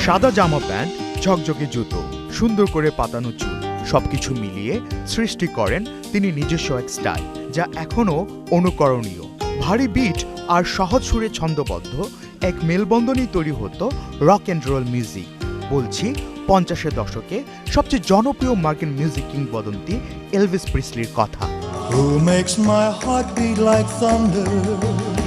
সাদা জামা প্যান্ট, ঝকঝকে জুতো, সুন্দর করে পাতানো চুল সবকিছু মিলিয়ে সৃষ্টি করেন তিনি নিজস্ব এক স্টাইল, যা এখনও অনুকরণীয়। ভারী বিট আর সহজ সুরে ছন্দবদ্ধ এক মেলবন্ধনই তৈরি হতো রক অ্যান্ড রোল মিউজিক। বলছি 50-এর দশকে সবচেয়ে জনপ্রিয় মার্কিন মিউজিক কিংবদন্তি এলভিস প্রিসলির কথা।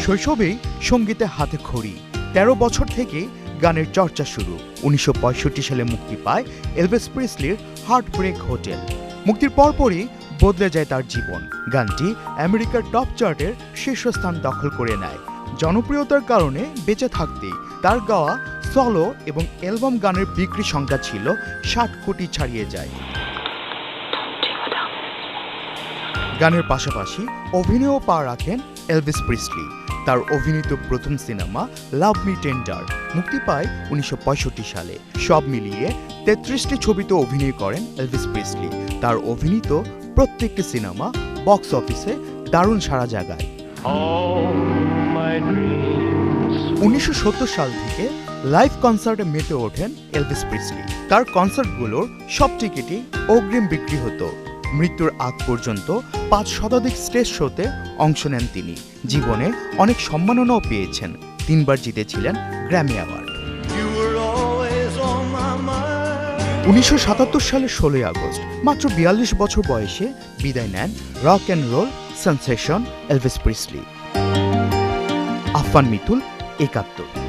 শৈশবেই সঙ্গীতে হাতে খড়ি, 13 বছর থেকে গানের চর্চা শুরু। 1965 সালে মুক্তি পায় এলভিস প্রিসলির হার্ট ব্রেক হোটেল। মুক্তির পরপরই বদলে যায় তার জীবন। গানটি আমেরিকার টপ চার্টের শীর্ষস্থান দখল করে নেয়। জনপ্রিয়তার কারণে বেঁচে থাকতেই তার গাওয়া সলো এবং অ্যালবাম গানের বিক্রি সংখ্যা ছিল 60 কোটি ছাড়িয়ে যায়। গানের পাশাপাশি অভিনয়ও পা রাখেন এলভিস প্রিসলি। তার অভিনীত প্রথম সিনেমা লাভ মি টেন্ডার মুক্তি পায় 1965 সালে। সব মিলিয়ে 33টি ছবিতে অভিনয় করেন এলভিস প্রিসলি। তার অভিনীত প্রত্যেকটি সিনেমা বক্স অফিসে দারুণ সাড়া জাগায়। 1970 সাল থেকে লাইভ কনসার্টে মেতে ওঠেন এলভিস প্রিসলি। তার কনসার্টগুলোর সব টিকিটই অগ্রিম বিক্রি হতো। মৃত্যুর আগ পর্যন্ত 5 শতাধিক স্টেজ শোতে অংশ নেন তিনি। জীবনে অনেক সম্মাননাও পেয়েছেন। 3 বার জিতেছিলেন গ্র্যামি অ্যাওয়ার্ড। 1977 সালের 16 আগস্ট মাত্র 42 বছর বয়সে বিদায় নেন rock and roll sensation Elvis Presley. আফফান মিতুল, 71।